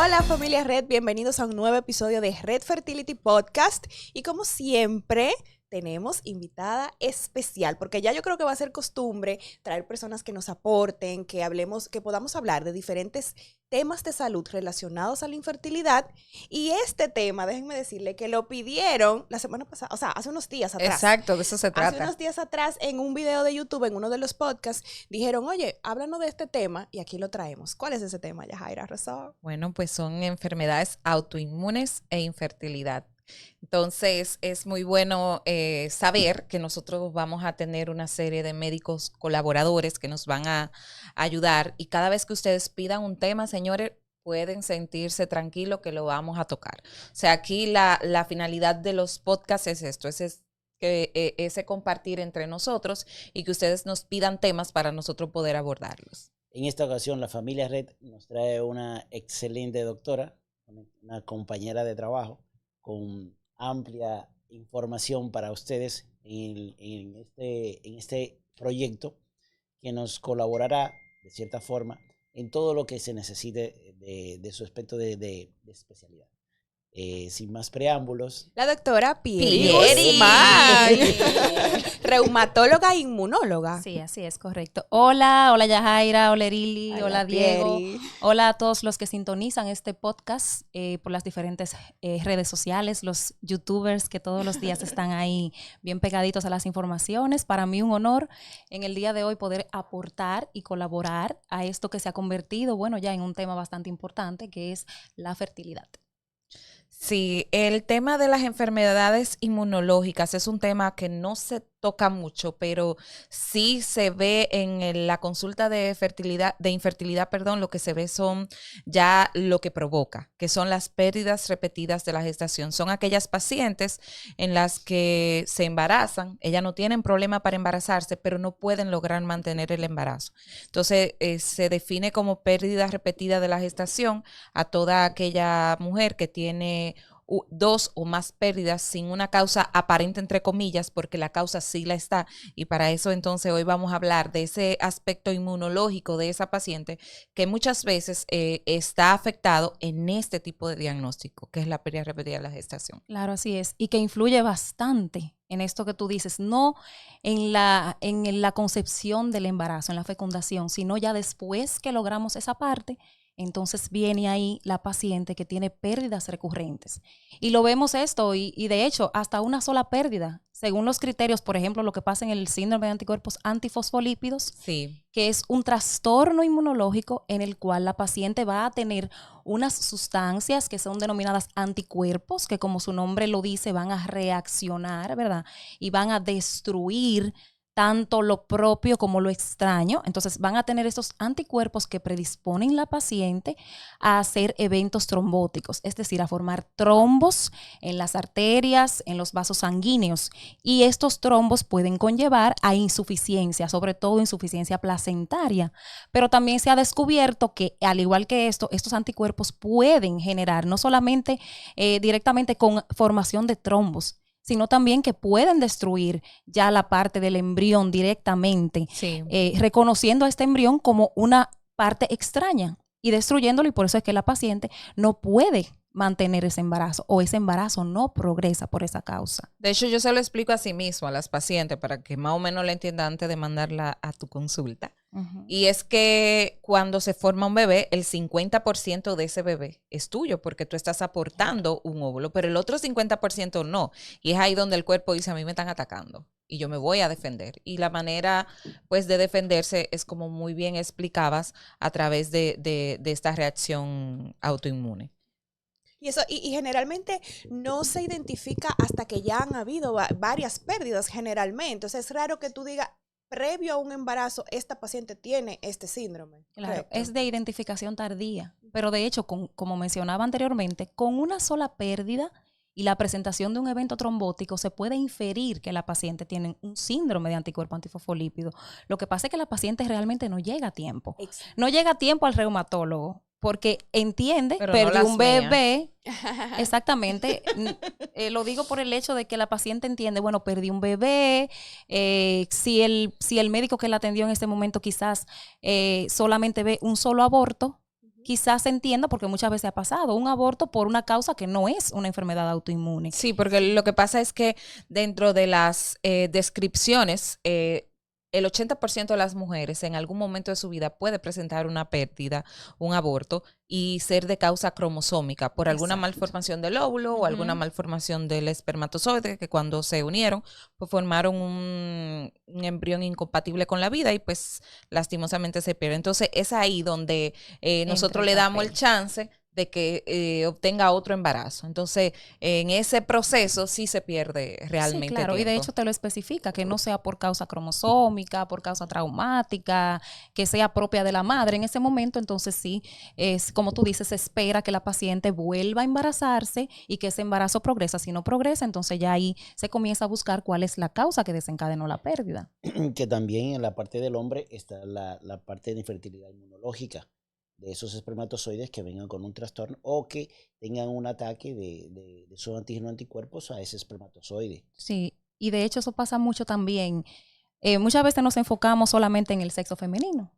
Hola familia Red, bienvenidos a un nuevo episodio de Red Fertility Podcast y como siempre tenemos invitada especial porque ya yo creo que va a ser costumbre traer personas que nos aporten, que hablemos, que podamos hablar de diferentes temas de salud relacionados a la infertilidad y este tema, déjenme decirle que lo pidieron la semana pasada, o sea, hace unos días atrás. Exacto, de eso se trata. Hace unos días atrás en un video de YouTube, en uno de los podcasts, dijeron, oye, háblanos de este tema y aquí lo traemos. ¿Cuál es ese tema, Yajaira Rosado? Bueno, pues son enfermedades autoinmunes e infertilidad. Entonces, es muy bueno saber que nosotros vamos a tener una serie de médicos colaboradores que nos van a ayudar y cada vez que ustedes pidan un tema, señores, pueden sentirse tranquilos que lo vamos a tocar. O sea, aquí la finalidad de los podcasts es esto, ese compartir entre nosotros y que ustedes nos pidan temas para nosotros poder abordarlos. En esta ocasión, la familia Red nos trae una excelente doctora, una compañera de trabajo con amplia información para ustedes en este proyecto que nos colaborará de cierta forma en todo lo que se necesite de su aspecto de especialidad. Sin más preámbulos. La doctora Pieri Guzmán, reumatóloga e inmunóloga. Sí, así es, correcto. Hola Yajaira, hola Erili, hola Diego. Pieri. Hola a todos los que sintonizan este podcast por las diferentes redes sociales, los youtubers que todos los días están ahí bien pegaditos a las informaciones. Para mí un honor en el día de hoy poder aportar y colaborar a esto que se ha convertido, bueno, ya en un tema bastante importante que es la fertilidad. Sí, el tema de las enfermedades inmunológicas es un tema que no se toca mucho, pero sí se ve en la consulta de infertilidad, lo que se ve son ya lo que provoca, que son las pérdidas repetidas de la gestación. Son aquellas pacientes en las que se embarazan, ellas no tienen problema para embarazarse, pero no pueden lograr mantener el embarazo. Entonces, se define como pérdida repetida de la gestación a toda aquella mujer que tiene dos o más pérdidas sin una causa aparente entre comillas, porque la causa sí la está, y para eso entonces hoy vamos a hablar de ese aspecto inmunológico de esa paciente que muchas veces está afectado en este tipo de diagnóstico, que es la pérdida repetida de la gestación. Claro, así es, y que influye bastante en esto que tú dices, no en la concepción del embarazo, en la fecundación, sino ya después que logramos esa parte. Entonces viene ahí la paciente que tiene pérdidas recurrentes. Y lo vemos esto, y de hecho, hasta una sola pérdida, según los criterios, por ejemplo, lo que pasa en el síndrome de anticuerpos antifosfolípidos, Sí. que es un trastorno inmunológico en el cual la paciente va a tener unas sustancias que son denominadas anticuerpos, que como su nombre lo dice, van a reaccionar, ¿verdad? Y van a destruir tanto lo propio como lo extraño. Entonces van a tener estos anticuerpos que predisponen la paciente a hacer eventos trombóticos, es decir, a formar trombos en las arterias, en los vasos sanguíneos. Y estos trombos pueden conllevar a insuficiencia, sobre todo insuficiencia placentaria. Pero también se ha descubierto que, al igual que estos anticuerpos pueden generar no solamente directamente con formación de trombos, sino también que pueden destruir ya la parte del embrión directamente, Sí. reconociendo a este embrión como una parte extraña y destruyéndolo, y por eso es que la paciente no puede mantener ese embarazo o ese embarazo no progresa por esa causa. De hecho, yo se lo explico a sí mismo a las pacientes para que más o menos la entiendan antes de mandarla a tu consulta. Uh-huh. Y es que cuando se forma un bebé, el 50% de ese bebé es tuyo porque tú estás aportando un óvulo, pero el otro 50% no. Y es ahí donde el cuerpo dice, a mí me están atacando y yo me voy a defender. Y la manera, pues, de defenderse es como muy bien explicabas a través de esta reacción autoinmune. Y eso, y generalmente no se identifica hasta que ya han habido varias pérdidas generalmente. O sea, es raro que tú digas, previo a un embarazo, esta paciente tiene este síndrome. Claro, Correcto. es de identificación tardía, pero de hecho, como mencionaba anteriormente, con una sola pérdida y la presentación de un evento trombótico se puede inferir que la paciente tiene un síndrome de anticuerpo antifosfolípido. Lo que pasa es que la paciente realmente no llega a tiempo. Exacto. No llega a tiempo al reumatólogo porque entiende, Pero no perdió las un bebé. Exactamente. Lo digo por el hecho de que la paciente entiende, bueno, perdí un bebé, si el médico que la atendió en ese momento quizás solamente ve un solo aborto, quizás se entienda, porque muchas veces ha pasado, un aborto por una causa que no es una enfermedad autoinmune. Sí, porque lo que pasa es que dentro de las descripciones, el 80% de las mujeres en algún momento de su vida puede presentar una pérdida, un aborto, y ser de causa cromosómica por alguna Exacto. malformación del óvulo o alguna malformación del espermatozoide que cuando se unieron pues formaron un embrión incompatible con la vida y pues lastimosamente se pierde. Entonces es ahí donde nosotros Entra le el damos el papel. chance de que obtenga otro embarazo. Entonces, en ese proceso sí se pierde Sí, realmente claro, y de tiempo. hecho te lo especifica, que no sea por causa cromosómica, por causa traumática, que sea propia de la madre en ese momento, entonces sí, es como tú dices, se espera que la paciente vuelva a embarazarse y que ese embarazo progresa. Si no progresa, entonces ya ahí se comienza a buscar cuál es la causa que desencadenó la pérdida. Que también en la parte del hombre está la parte de infertilidad inmunológica, de esos espermatozoides que vengan con un trastorno o que tengan un ataque de sus antígenos anticuerpos a ese espermatozoide. Sí, y de hecho eso pasa mucho también. Muchas veces nos enfocamos solamente en el sexo femenino,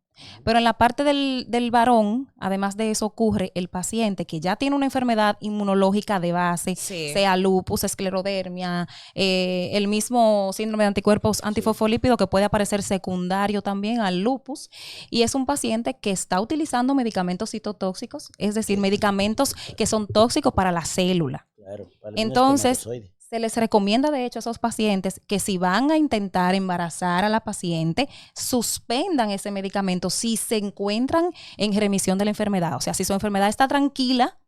pero en la parte del varón, además de eso, ocurre el paciente que ya tiene una enfermedad inmunológica de base, Sí. sea lupus, esclerodermia, el mismo síndrome de anticuerpos antifosfolípidos que puede aparecer secundario también al lupus, y es un paciente que está utilizando medicamentos citotóxicos, es decir, medicamentos que son tóxicos para la célula. Claro, para un Entonces, espermatozoide. se les recomienda, de hecho, a esos pacientes que si van a intentar embarazar a la paciente, suspendan ese medicamento si se encuentran en remisión de la enfermedad. O sea, si su enfermedad está tranquila,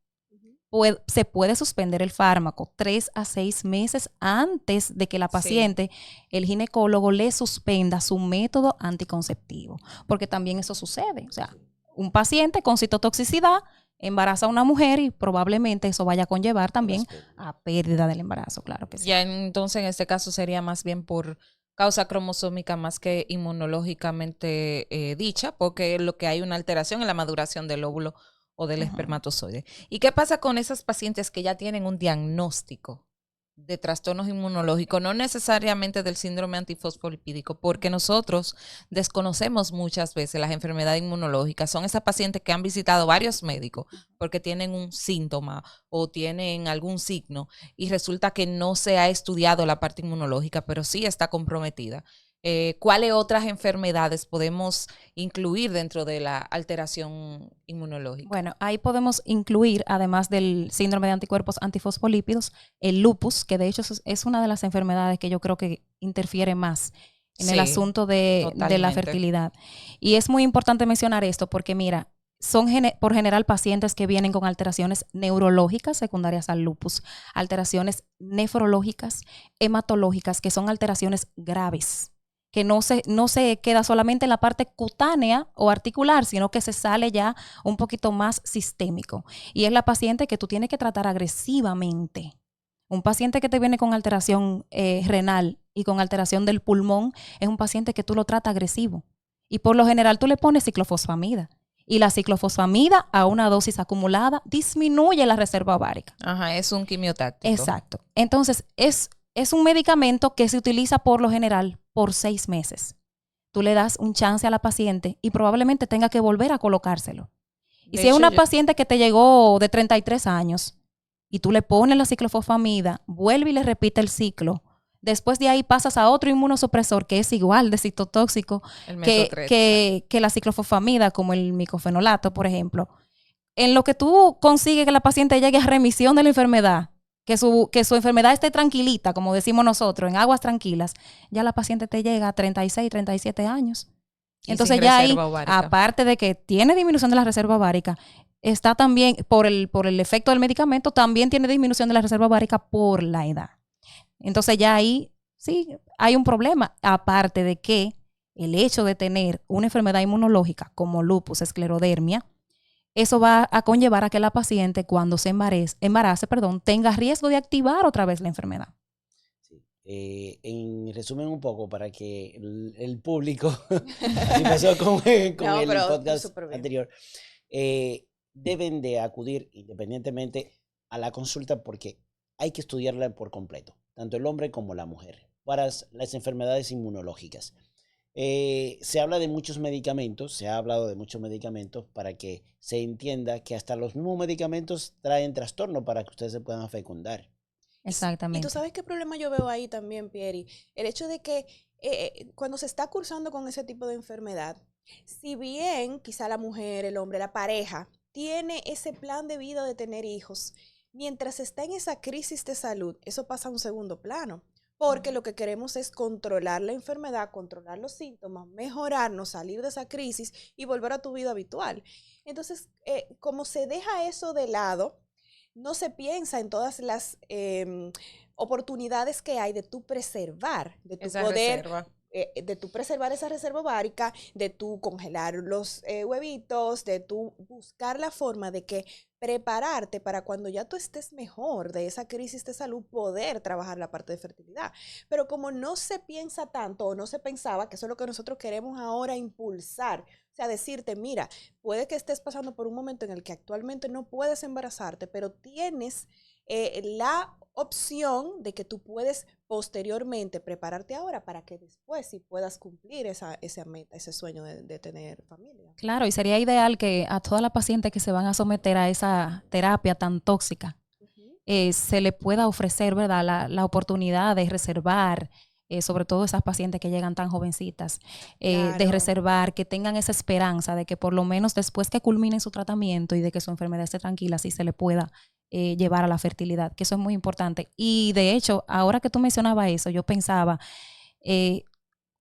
se puede suspender el fármaco 3 a 6 meses antes de que la paciente, el ginecólogo, le suspenda su método anticonceptivo. Porque también eso sucede. O sea, un paciente con citotoxicidad embaraza a una mujer y probablemente eso vaya a conllevar también a pérdida del embarazo, claro que sí. Ya entonces en este caso sería más bien por causa cromosómica más que inmunológicamente dicha, porque lo que hay una alteración en la maduración del óvulo o del espermatozoide. ¿Y qué pasa con esas pacientes que ya tienen un diagnóstico de trastornos inmunológicos, no necesariamente del síndrome antifosfolipídico, porque nosotros desconocemos muchas veces las enfermedades inmunológicas? Son esas pacientes que han visitado varios médicos porque tienen un síntoma o tienen algún signo y resulta que no se ha estudiado la parte inmunológica, pero sí está comprometida. ¿Cuáles otras enfermedades podemos incluir dentro de la alteración inmunológica? Bueno, ahí podemos incluir, además del síndrome de anticuerpos antifosfolípidos, el lupus, que de hecho es una de las enfermedades que yo creo que interfiere más en el Sí, asunto de la totalmente. fertilidad. Y es muy importante mencionar esto porque, mira, son por general pacientes que vienen con alteraciones neurológicas secundarias al lupus, alteraciones nefrológicas, hematológicas, que son alteraciones graves, que no se queda solamente en la parte cutánea o articular, sino que se sale ya un poquito más sistémico. Y es la paciente que tú tienes que tratar agresivamente. Un paciente que te viene con alteración renal y con alteración del pulmón es un paciente que tú lo tratas agresivo. Y por lo general tú le pones ciclofosfamida. Y la ciclofosfamida a una dosis acumulada disminuye la reserva ovárica. Ajá, es un quimiotáctico. Exacto. Entonces, es un medicamento que se utiliza por lo general por 6 meses. Tú le das un chance a la paciente y probablemente tenga que volver a colocárselo. Y De si es hecho, una paciente que te llegó de 33 años y tú le pones la ciclofosfamida, vuelve y le repite el ciclo, después de ahí pasas a otro inmunosupresor que es igual de citotóxico el que, mesotrexato. que la ciclofosfamida, como el micofenolato, por ejemplo. En lo que tú consigues que la paciente llegue a remisión de la enfermedad, que su enfermedad esté tranquilita, como decimos nosotros, en aguas tranquilas, ya la paciente te llega a 36, 37 años. Y Entonces sin ya ahí, reserva ovárica. aparte de que tiene disminución de la reserva ovárica, está también, por el efecto del medicamento, también tiene disminución de la reserva ovárica por la edad. Entonces ya ahí, sí, hay un problema. Aparte de que el hecho de tener una enfermedad inmunológica como lupus, esclerodermia, eso va a conllevar a que la paciente cuando se embarace, tenga riesgo de activar otra vez la enfermedad. Sí. En resumen un poco, para que el público, así pasó con No, el pero podcast súper bien. anterior, deben de acudir independientemente a la consulta porque hay que estudiarla por completo, tanto el hombre como la mujer, para las enfermedades inmunológicas. Se habla de muchos medicamentos, se ha hablado de muchos medicamentos para que se entienda que hasta los mismos medicamentos traen trastorno para que ustedes se puedan fecundar. Y Exactamente. tú sabes qué problema yo veo ahí también, Pieri. El hecho de que cuando se está cursando con ese tipo de enfermedad, si bien quizá la mujer, el hombre, la pareja, tiene ese plan de vida de tener hijos, mientras está en esa crisis de salud, eso pasa a un segundo plano. Porque lo que queremos es controlar la enfermedad, controlar los síntomas, mejorarnos, salir de esa crisis y volver a tu vida habitual. Entonces, como se deja eso de lado, no se piensa en todas las oportunidades que hay de tú preservar, de tu Esa poder, reserva. de tú preservar esa reserva ovárica, de tú congelar los huevitos, de tú buscar la forma de que prepararte para cuando ya tú estés mejor de esa crisis de salud, poder trabajar la parte de fertilidad. Pero como no se piensa tanto o no se pensaba, que eso es lo que nosotros queremos ahora impulsar, o sea, decirte, mira, puede que estés pasando por un momento en el que actualmente no puedes embarazarte, pero tienes la opción de que tú puedes posteriormente prepararte ahora para que después sí puedas cumplir esa meta, ese sueño de tener familia. Claro, y sería ideal que a todas las pacientes que se van a someter a esa terapia tan tóxica, se le pueda ofrecer, ¿verdad?, la oportunidad de reservar, sobre todo esas pacientes que llegan tan jovencitas, de Claro. reservar, que tengan esa esperanza de que por lo menos después que culminen su tratamiento y de que su enfermedad esté tranquila, sí se le pueda llevar a la fertilidad, que eso es muy importante. Y de hecho, ahora que tú mencionabas eso, yo pensaba,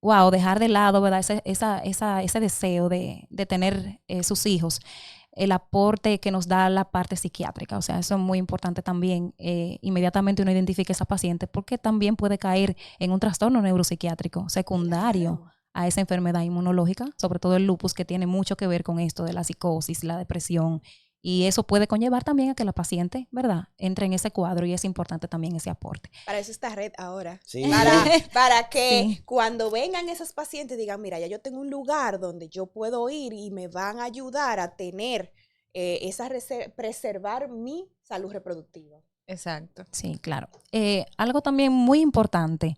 wow, dejar de lado, ¿verdad?, ese deseo de tener sus hijos, el aporte que nos da la parte psiquiátrica. O sea, eso es muy importante también. Inmediatamente uno identifica a esa paciente porque también puede caer en un trastorno neuropsiquiátrico secundario Claro. a esa enfermedad inmunológica, sobre todo el lupus, que tiene mucho que ver con esto de la psicosis, la depresión. Y eso puede conllevar también a que la paciente, ¿verdad?, entre en ese cuadro, y es importante también ese aporte. Para eso está Red ahora. Sí, Para que Sí. cuando vengan esas pacientes digan, mira, ya yo tengo un lugar donde yo puedo ir y me van a ayudar a tener preservar mi salud reproductiva. Exacto. Sí, claro. Algo también muy importante,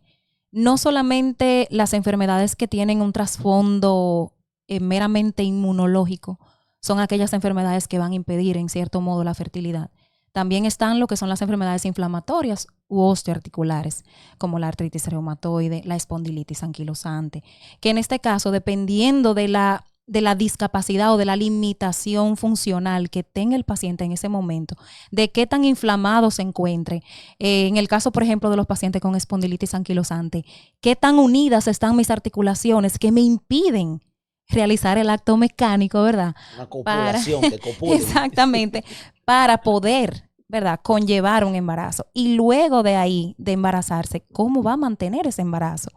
no solamente las enfermedades que tienen un trasfondo meramente inmunológico son aquellas enfermedades que van a impedir en cierto modo la fertilidad. También están lo que son las enfermedades inflamatorias u osteoarticulares, como la artritis reumatoide, la espondilitis anquilosante, que en este caso, dependiendo de la discapacidad o de la limitación funcional que tenga el paciente en ese momento, de qué tan inflamado se encuentre. En el caso, por ejemplo, de los pacientes con espondilitis anquilosante, qué tan unidas están mis articulaciones que me impiden realizar el acto mecánico, ¿verdad? una copulación, que copulen. Exactamente, para poder, ¿verdad?, conllevar un embarazo. Y luego de ahí, de embarazarse, ¿cómo va a mantener ese embarazo?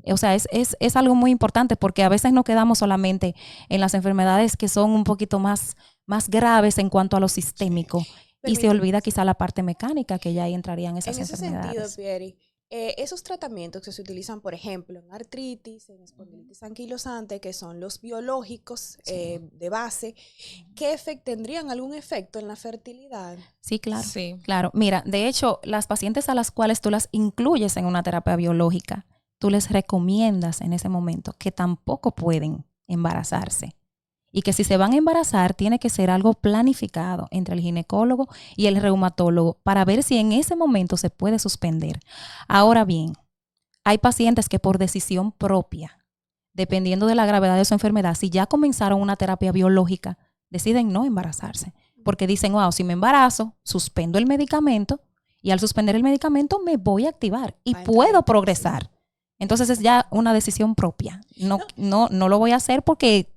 O sea, es algo muy importante porque a veces no quedamos solamente en las enfermedades que son un poquito más graves en cuanto a lo sistémico y se olvida quizá la parte mecánica, que ya ahí entrarían esas En ese sentido, enfermedades. Pieri, esos tratamientos que se utilizan, por ejemplo, en artritis, en espondilitis anquilosante, que son los biológicos de base, ¿tendrían algún efecto en la fertilidad? Sí, claro. Sí. Claro. Mira, de hecho, las pacientes a las cuales tú las incluyes en una terapia biológica, tú les recomiendas en ese momento que tampoco pueden embarazarse. Y que si se van a embarazar, tiene que ser algo planificado entre el ginecólogo y el reumatólogo para ver si en ese momento se puede suspender. Ahora bien, hay pacientes que por decisión propia, dependiendo de la gravedad de su enfermedad, si ya comenzaron una terapia biológica, deciden no embarazarse. Porque dicen, wow, si me embarazo, suspendo el medicamento y al suspender el medicamento me voy a activar y puedo progresar. Entonces es ya una decisión propia. No lo voy a hacer porque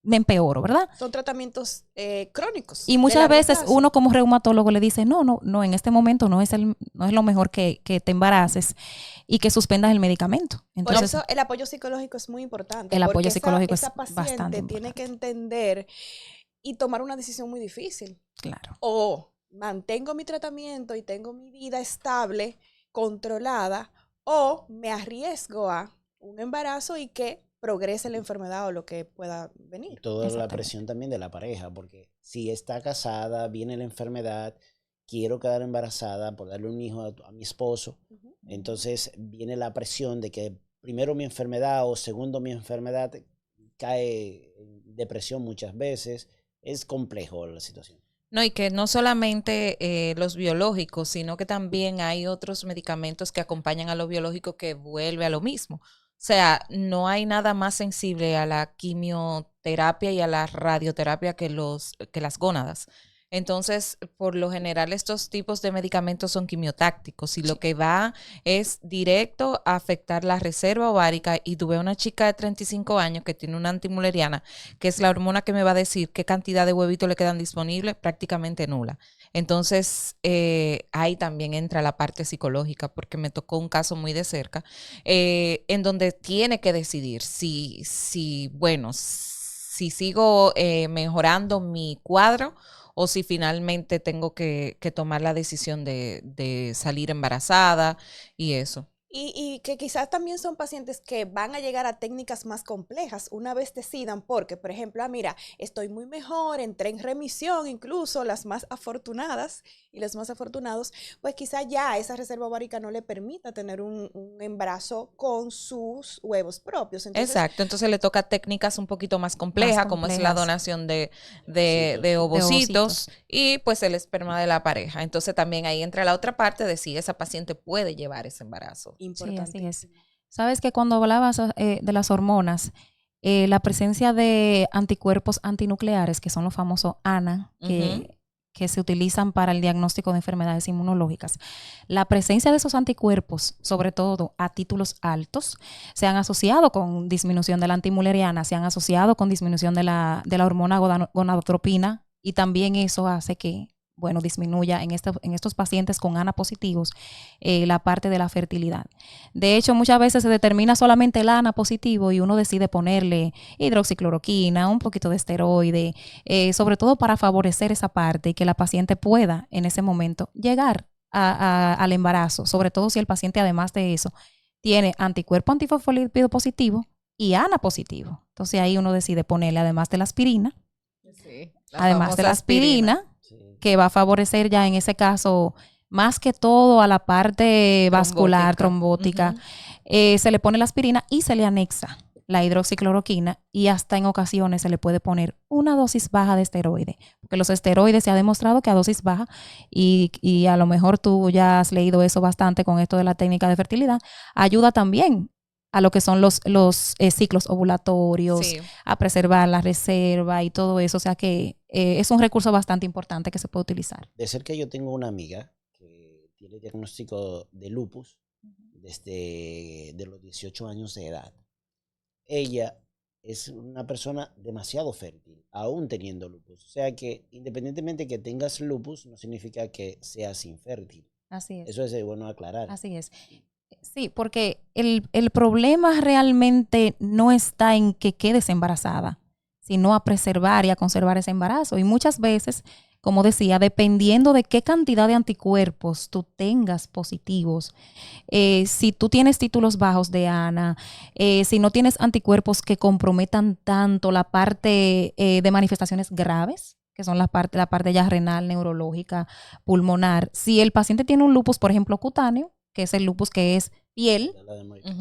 me empeoro, ¿verdad? Son tratamientos crónicos. Y muchas veces uno como reumatólogo le dice, no, en este momento no es lo mejor que te embaraces y que suspendas el medicamento. Entonces, por eso el apoyo psicológico es muy importante. El apoyo psicológico esa es paciente bastante tiene importante. que entender y tomar una decisión muy difícil. Claro. O mantengo mi tratamiento y tengo mi vida estable, controlada, o me arriesgo a un embarazo y que progrese la enfermedad o lo que pueda venir. Toda la presión también de la pareja, porque si está casada, viene la enfermedad, quiero quedar embarazada por darle un hijo a mi esposo, entonces viene la presión de que primero mi enfermedad o segundo mi enfermedad, cae en depresión muchas veces. Es complejo la situación. No, y que no solamente los biológicos, sino que también hay otros medicamentos que acompañan a los biológicos que vuelve a lo mismo. O sea, no hay nada más sensible a la quimioterapia y a la radioterapia que las gónadas. Entonces, por lo general, estos tipos de medicamentos son quimiotácticos y lo que va es directo a afectar la reserva ovárica. Y tuve una chica de 35 años que tiene una antimuleriana, que es la hormona que me va a decir qué cantidad de huevitos le quedan disponibles, prácticamente nula. Entonces, ahí también entra la parte psicológica, porque me tocó un caso muy de cerca, en donde tiene que decidir bueno, si sigo mejorando mi cuadro o si finalmente tengo que tomar la decisión de salir embarazada y eso. Y que quizás también son pacientes que van a llegar a técnicas más complejas una vez decidan, porque, por ejemplo, mira, estoy muy mejor, entré en remisión, incluso las más afortunadas y los más afortunados, pues quizás ya esa reserva ovárica no le permita tener un embarazo con sus huevos propios. Entonces, exacto, entonces le toca técnicas un poquito más complejas, como es la donación de ovocitos y pues el esperma de la pareja. Entonces también ahí entra la otra parte de si esa paciente puede llevar ese embarazo. importante. Sí, así es. Sabes que cuando hablabas de las hormonas, la presencia de anticuerpos antinucleares, que son los famosos ANA, que se utilizan para el diagnóstico de enfermedades inmunológicas, la presencia de esos anticuerpos, sobre todo a títulos altos, se han asociado con disminución de la antimuleriana, se han asociado con disminución de la hormona gonadotropina, y también eso hace que, bueno, disminuya en estos pacientes con ANA positivos la parte de la fertilidad. De hecho, muchas veces se determina solamente el ANA positivo y uno decide ponerle hidroxicloroquina, un poquito de esteroide, sobre todo para favorecer esa parte y que la paciente pueda en ese momento llegar al embarazo, sobre todo si el paciente además de eso tiene anticuerpo antifosfolípido positivo y ANA positivo. Entonces ahí uno decide ponerle además de la aspirina, que va a favorecer ya en ese caso más que todo a la parte vascular, trombótica. Se le pone la aspirina y se le anexa la hidroxicloroquina, y hasta en ocasiones se le puede poner una dosis baja de esteroide, porque los esteroides se ha demostrado que a dosis baja, y a lo mejor tú ya has leído eso bastante con esto de la técnica de fertilidad, ayuda también a lo que son los ciclos ovulatorios, a preservar la reserva y todo eso. O sea que es un recurso bastante importante que se puede utilizar. De cerca yo tengo una amiga que tiene diagnóstico de lupus desde de los 18 años de edad. Ella es una persona demasiado fértil, aún teniendo lupus. O sea que independientemente que tengas lupus, no significa que seas infértil. Así es. Eso es bueno aclarar. Así es. Sí, porque el problema realmente no está en que quedes embarazada, sino a preservar y a conservar ese embarazo. Y muchas veces, como decía, dependiendo de qué cantidad de anticuerpos tú tengas positivos, si tú tienes títulos bajos de ANA, si no tienes anticuerpos que comprometan tanto la parte de manifestaciones graves, que son la parte ya renal, neurológica, pulmonar. Si el paciente tiene un lupus, por ejemplo, cutáneo, que es el lupus que es piel,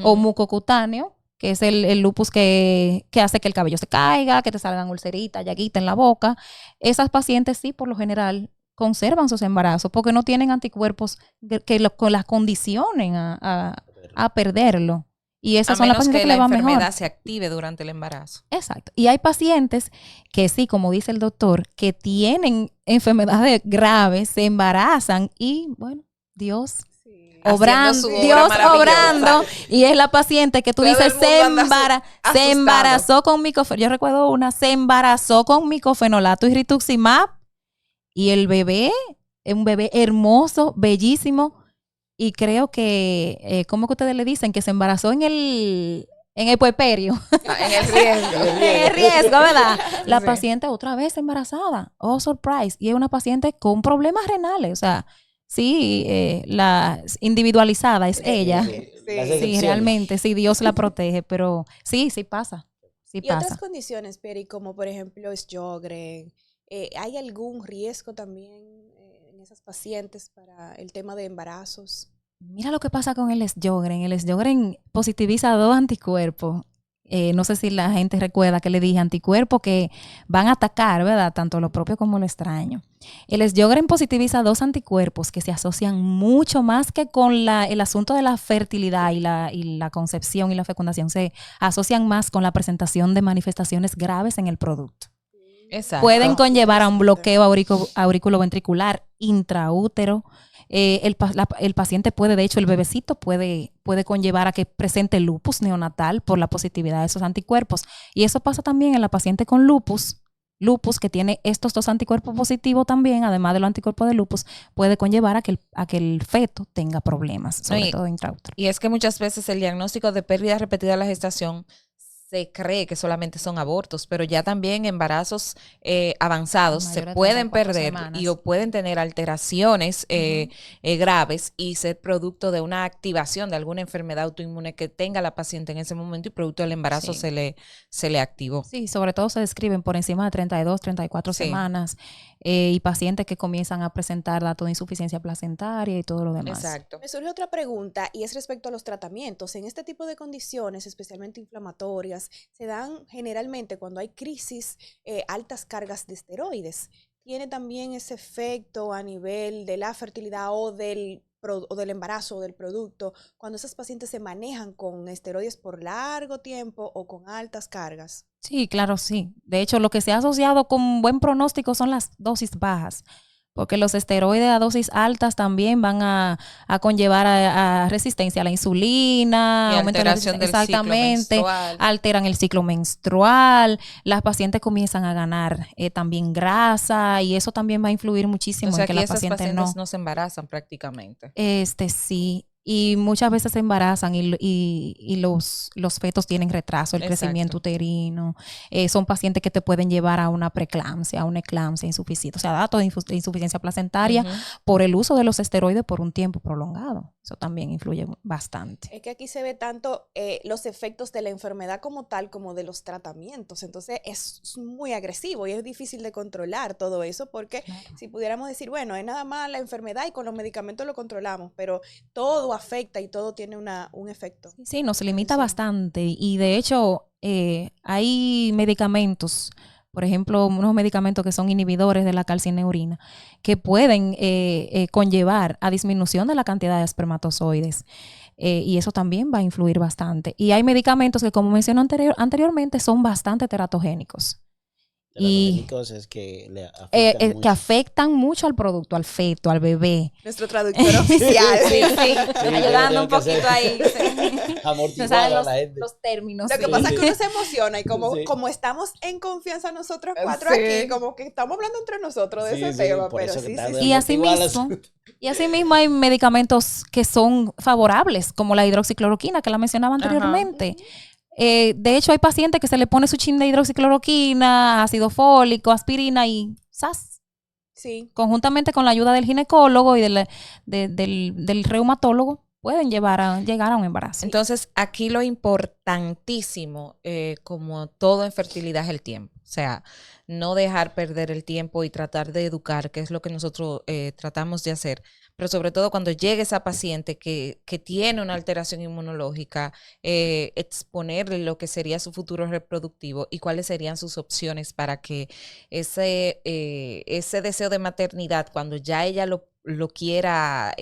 o mucocutáneo, que es el lupus que hace que el cabello se caiga, que te salgan ulceritas, llaguitas en la boca. Esas pacientes sí, por lo general, conservan sus embarazos porque no tienen anticuerpos que las condicionen a perderlo. Y esas son las pacientes que le van mejor. A menos que la enfermedad se active durante el embarazo. Exacto. Y hay pacientes que sí, como dice el doctor, que tienen enfermedades graves, se embarazan y, bueno, Dios obrando, y es la paciente que tú dices se embarazó con micofenolato. Yo recuerdo se embarazó con micofenolato y rituximab, y el bebé es un bebé hermoso, bellísimo, y creo que, ¿cómo que ustedes le dicen? Que se embarazó en el puerperio. En el riesgo. En el riesgo, ¿verdad? La paciente otra vez embarazada. Oh, surprise. Y es una paciente con problemas renales, o sea, sí, la individualizada es ella. Sí, realmente, sí, Dios la protege, pero sí pasa. Sí y pasa. Otras condiciones, Pieri, como por ejemplo Sjögren, ¿hay algún riesgo también en esas pacientes para el tema de embarazos? Mira lo que pasa con el Sjögren. El Sjögren positiviza 2 anticuerpos. No sé si la gente recuerda que le dije anticuerpos que van a atacar, ¿verdad? Tanto lo propio como lo extraño. El Sjögren positiviza 2 anticuerpos que se asocian mucho más que con el asunto de la fertilidad y la concepción y la fecundación. Se asocian más con la presentación de manifestaciones graves en el producto. Exacto. Pueden conllevar a un bloqueo auriculoventricular intraútero. El paciente puede, de hecho, el bebecito puede conllevar a que presente lupus neonatal por la positividad de esos anticuerpos. Y eso pasa también en la paciente con lupus que tiene estos 2 anticuerpos positivos también, además de los anticuerpos de lupus, puede conllevar a que el feto tenga problemas, sobre todo intraútero. Y es que muchas veces el diagnóstico de pérdida repetida de la gestación se cree que solamente son abortos, pero ya también embarazos avanzados se pueden perder o pueden tener alteraciones graves y ser producto de una activación de alguna enfermedad autoinmune que tenga la paciente en ese momento y producto del embarazo se le activó. Sí, sobre todo se describen por encima de 32, 34 semanas y pacientes que comienzan a presentar datos de insuficiencia placentaria y todo lo demás. Exacto. Me surge otra pregunta y es respecto a los tratamientos. En este tipo de condiciones, especialmente inflamatorias, se dan generalmente cuando hay crisis, altas cargas de esteroides. ¿Tiene también ese efecto a nivel de la fertilidad o del embarazo o del producto cuando esas pacientes se manejan con esteroides por largo tiempo o con altas cargas? Sí, claro, sí. De hecho, lo que se ha asociado con buen pronóstico son las dosis bajas, porque los esteroides a dosis altas también van a conllevar a resistencia a la insulina, y aumento alteración del ciclo menstrual. Alteran el ciclo menstrual, las pacientes comienzan a ganar también grasa y eso también va a influir muchísimo en que la paciente no se embarazan prácticamente. Sí. Y muchas veces se embarazan y los fetos tienen retraso, el crecimiento uterino. Son pacientes que te pueden llevar a una preeclampsia, a una eclampsia insuficiente. O sea, datos de insuficiencia placentaria por el uso de los esteroides por un tiempo prolongado. Eso también influye bastante. Es que aquí se ve tanto los efectos de la enfermedad como tal, como de los tratamientos. Entonces es muy agresivo y es difícil de controlar todo eso porque si pudiéramos decir, bueno, es nada más la enfermedad y con los medicamentos lo controlamos, pero todo afecta y todo tiene un efecto. Sí, nos limita bastante y de hecho hay medicamentos, por ejemplo, unos medicamentos que son inhibidores de la calcineurina que pueden conllevar a disminución de la cantidad de espermatozoides. Y eso también va a influir bastante. Y hay medicamentos que, como mencioné anteriormente, son bastante teratogénicos. Teratogénicos es que le que afectan mucho al producto, al feto, al bebé. Nuestro traductor oficial. Sí, ayudando un poquito ahí. Amortiguar a la gente. Los términos. Lo que pasa es que uno se emociona y como estamos en confianza nosotros 4 aquí, como que estamos hablando entre nosotros de ese tema. Pero Y asimismo hay medicamentos que son favorables, como la hidroxicloroquina, que la mencionaba anteriormente. De hecho, hay pacientes que se le pone su chin de hidroxicloroquina, ácido fólico, aspirina y ¡zas! Sí. Conjuntamente con la ayuda del ginecólogo y del reumatólogo, pueden llegar a un embarazo. Entonces, aquí lo importantísimo, como todo en fertilidad, es el tiempo. O sea, no dejar perder el tiempo y tratar de educar, que es lo que nosotros tratamos de hacer. Pero sobre todo cuando llegue esa paciente que tiene una alteración inmunológica, exponerle lo que sería su futuro reproductivo y cuáles serían sus opciones para que ese deseo de maternidad, cuando ya ella lo quiera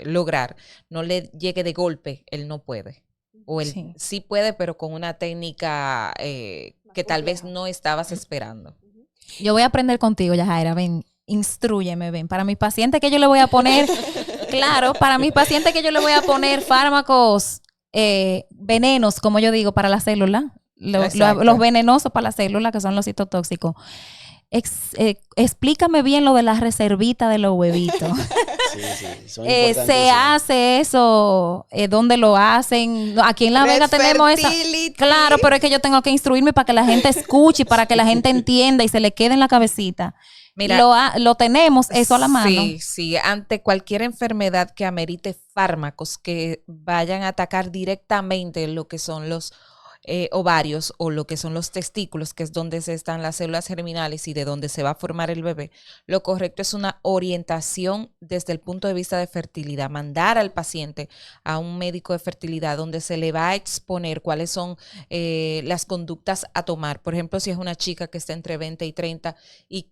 lograr, no le llegue de golpe, él no puede. O él sí puede, pero con una técnica que tal vez no estabas esperando. Yo voy a aprender contigo, Yajaira, ven. Instrúyeme, ven. Para mis pacientes que yo le voy a poner, fármacos, venenos, como yo digo, para la célula, los venenosos para la célula, que son los citotóxicos. Explícame bien lo de la reservita de los huevitos. Se hace eso, ¿dónde lo hacen? Aquí en La Vega tenemos esa. Claro, pero es que yo tengo que instruirme para que la gente escuche y para que la gente entienda y se le quede en la cabecita. Mira, lo tenemos eso a la mano. Sí, ante cualquier enfermedad que amerite fármacos que vayan a atacar directamente lo que son los ovarios o lo que son los testículos, que es donde se están las células germinales y de donde se va a formar el bebé, lo correcto es una orientación desde el punto de vista de fertilidad, mandar al paciente a un médico de fertilidad donde se le va a exponer cuáles son las conductas a tomar. Por ejemplo, si es una chica que está entre 20 y 30 y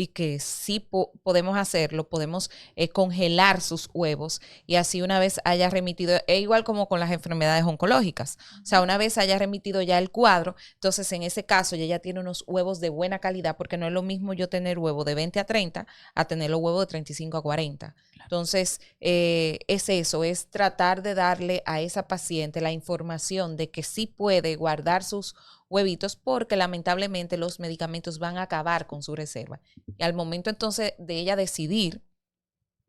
que sí podemos hacerlo, podemos congelar sus huevos y así una vez haya remitido, es igual como con las enfermedades oncológicas, o sea, una vez haya remitido ya el cuadro, entonces en ese caso ella ya tiene unos huevos de buena calidad, porque no es lo mismo yo tener huevo de 20 a 30 a tener los huevos de 35 a 40. Entonces, es eso, es tratar de darle a esa paciente la información de que sí puede guardar sus huevitos, porque lamentablemente los medicamentos van a acabar con su reserva. Y al momento entonces de ella decidir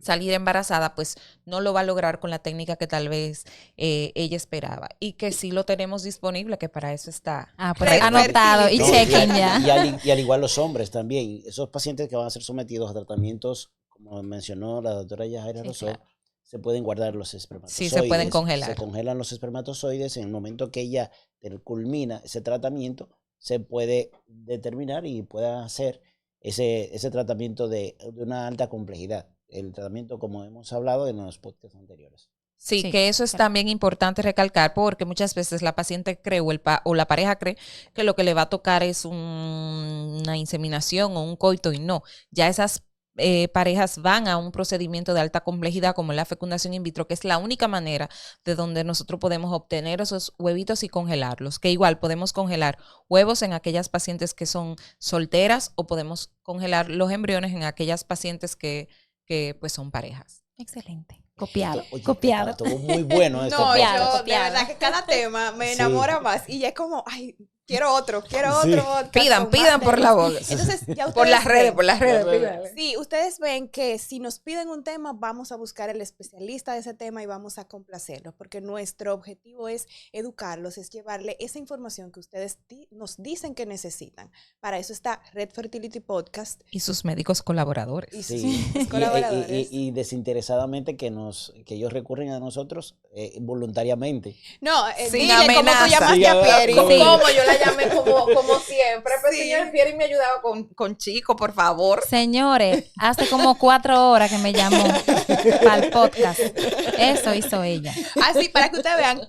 salir embarazada, pues no lo va a lograr con la técnica que tal vez ella esperaba. Y que sí lo tenemos disponible, que para eso está. Pues anotado y No, chequen ya. Y al igual los hombres también. Esos pacientes que van a ser sometidos a tratamientos, como mencionó la doctora Yajaira Sí, Rosó, claro. se pueden guardar los espermatozoides. Sí, se pueden congelar. Se congelan los espermatozoides. En el momento que ella culmina ese tratamiento, se puede determinar y puede hacer ese tratamiento de una alta complejidad. El tratamiento, como hemos hablado en los podcasts anteriores. Sí, Sí, que eso es claro. también importante recalcar, porque muchas veces la paciente cree o la pareja cree que lo que le va a tocar es una inseminación o un coito, y no. Ya esas parejas van a un procedimiento de alta complejidad como es la fecundación in vitro, que es la única manera de donde nosotros podemos obtener esos huevitos y congelarlos, que igual podemos congelar huevos en aquellas pacientes que son solteras o podemos congelar los embriones en aquellas pacientes que pues son parejas. Excelente. Copiado. Oye, Copiado. estuvo muy bueno este No, podcast. yo de copiado. verdad que cada tema me Sí. enamora más y ya es como, ay, quiero otro Sí. podcast Pidan con más por temas. la boca. Entonces, ya Por las ustedes redes, ven. por las redes, Las redes. pídanle. Sí, ustedes ven que si nos piden un tema, vamos a buscar el especialista de ese tema y vamos a complacerlos, porque nuestro objetivo es educarlos, es llevarle esa información que ustedes nos dicen que necesitan. Para eso está Red Fertility Podcast Y sus médicos colaboradores. y Sí, sus colaboradores. y desinteresadamente que ellos recurren a nosotros voluntariamente. No, Sin dile cómo tú amenaza. llamaste Sí, a Pieri. sí. ¿Cómo? Yo la llamé como siempre. Pues Sí. señor Pieri me ayudaba con Chico, por favor. Señores, hace como 4 horas que me llamó para el podcast. Eso hizo ella. Así, para que ustedes vean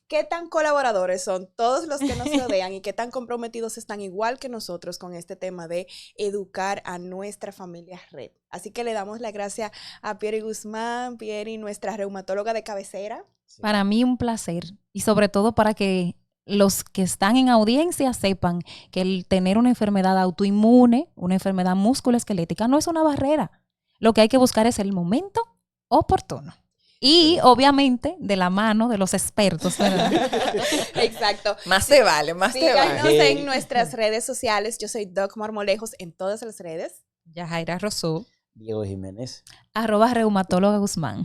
qué tan colaboradores son todos los que nos rodean y qué tan comprometidos están igual que nosotros con este tema de educar a nuestra familia Red. Así que le damos la gracia a Pieri Guzmán, Pieri, nuestra reumatóloga de cabecera. Sí. Para mí un placer. Y sobre todo para que los que están en audiencia sepan que el tener una enfermedad autoinmune, una enfermedad musculoesquelética, no es una barrera. Lo que hay que buscar es el momento oportuno. Y obviamente de la mano de los expertos, ¿verdad? Exacto. Más te vale, más te Síganos vale. en nuestras redes sociales. Yo soy Doc Marmolejos en todas las redes. Yajaira Rosó. Diego Jiménez. @reumatóloga Guzmán.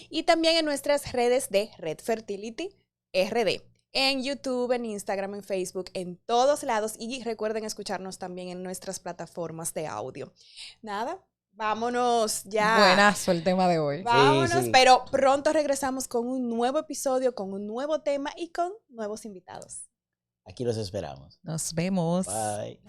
Y también en nuestras redes de Red Fertility RD. En YouTube, en Instagram, en Facebook, en todos lados. Y recuerden escucharnos también en nuestras plataformas de audio. Nada, vámonos ya. Buenazo el tema de hoy. Vámonos, sí. pero pronto regresamos con un nuevo episodio, con un nuevo tema y con nuevos invitados. Aquí los esperamos. Nos vemos. Bye.